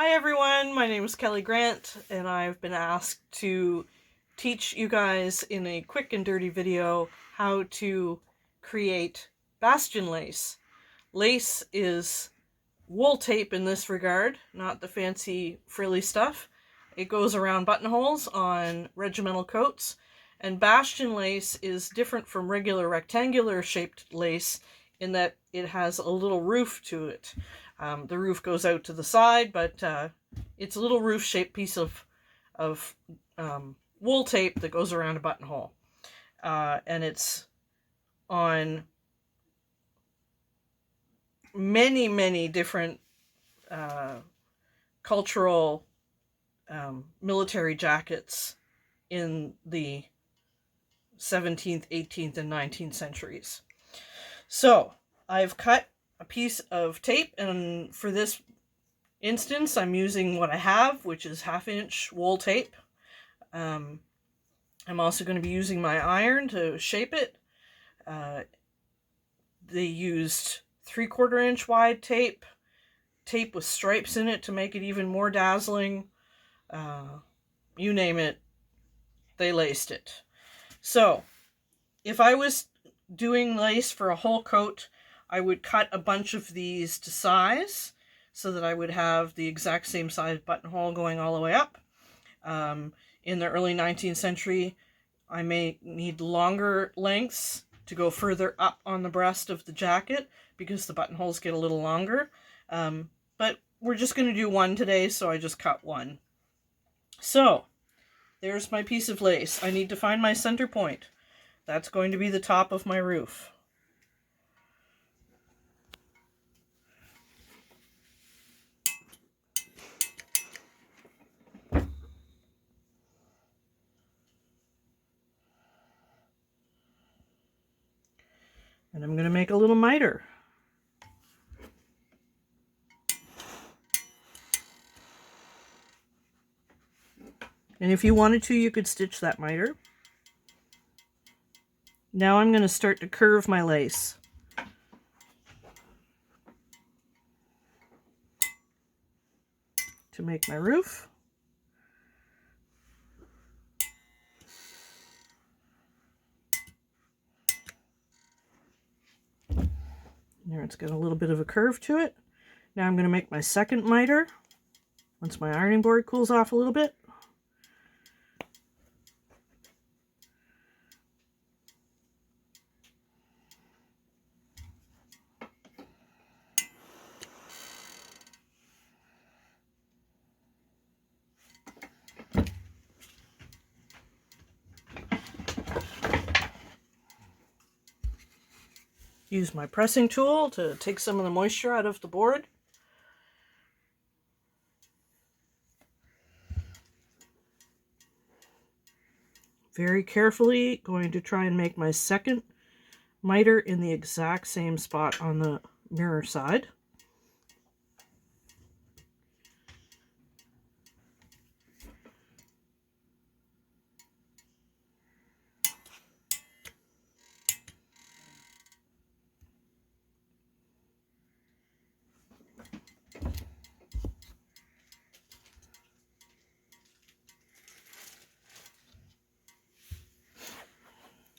Hi everyone, my name is Kelly Grant and I've been asked to teach you guys in a quick and dirty video how to create Bastion lace. Lace is wool tape in this regard, not the fancy frilly stuff. It goes around buttonholes on regimental coats, and Bastion lace is different from regular rectangular shaped lace in that it has a little roof to it. The roof goes out to the side, but it's a little roof-shaped piece of wool tape that goes around a buttonhole. And it's on many different cultural military jackets in the 17th, 18th, and 19th centuries. So I've cut a piece of tape, and for this instance I'm using what I have, which is 1/2-inch wool tape. I'm also going to be using my iron to shape it. They used 3/4-inch wide tape with stripes in it to make it even more dazzling. You name it, they laced it. So if I was doing lace for a whole coat, I would cut a bunch of these to size so that I would have the exact same size buttonhole going all the way up. In the early 19th century, I may need longer lengths to go further up on the breast of the jacket because the buttonholes get a little longer. But we're just going to do one today, so I just cut one. So there's my piece of lace. I need to find my center point. That's going to be the top of my roof. And I'm going to make a little miter. And if you wanted to, you could stitch that miter. Now I'm going to start to curve my lace. To make my roof. There, it's got a little bit of a curve to it. Now I'm going to make my second miter once my ironing board cools off a little bit. Use my pressing tool to take some of the moisture out of the board. Very carefully going to try and make my second miter in the exact same spot on the mirror side.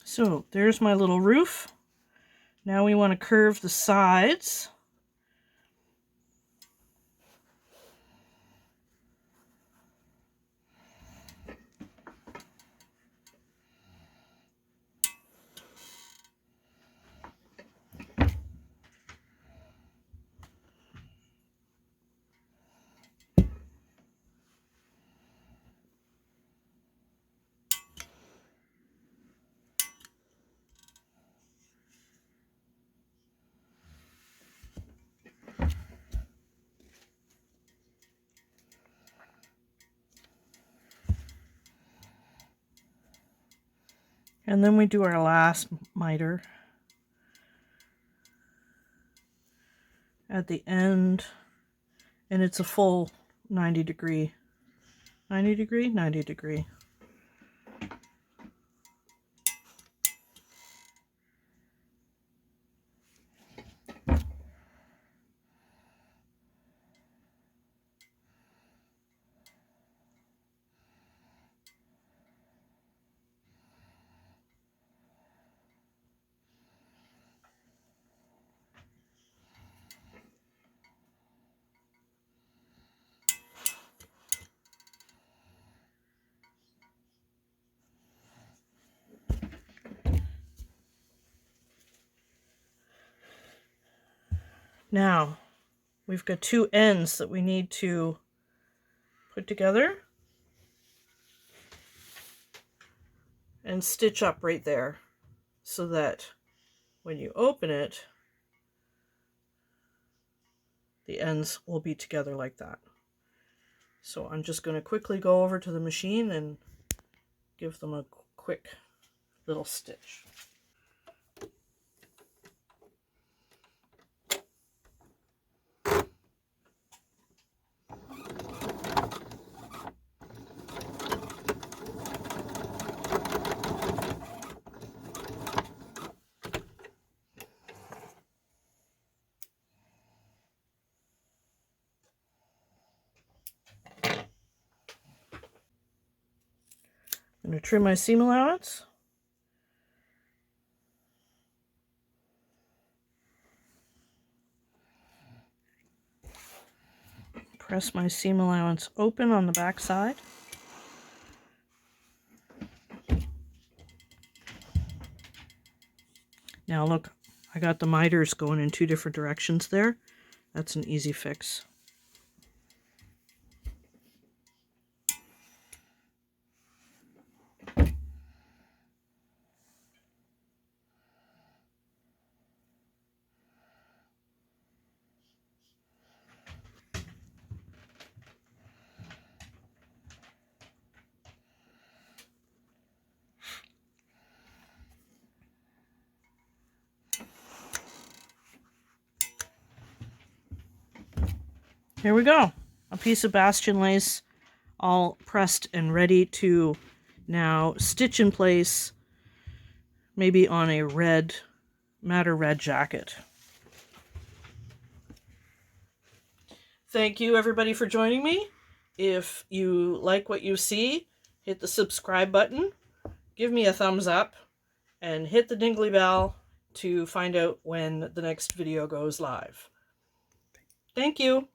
So there's my little roof. Now we want to curve the sides. And then we do our last miter at the end, and it's a full 90 degree. Now, we've got two ends that we need to put together and stitch up right there so that when you open it, the ends will be together like that. So I'm just going to quickly go over to the machine and give them a quick little stitch. I'm going to trim my seam allowance. Press my seam allowance open on the back side. Now look, I got the miters going in two different directions there. That's an easy fix. Here we go. A piece of Bastion lace all pressed and ready to now stitch in place, maybe on a red, madder red jacket. Thank you everybody for joining me. If you like what you see, hit the subscribe button, give me a thumbs up, and hit the dingly bell to find out when the next video goes live. Thank you.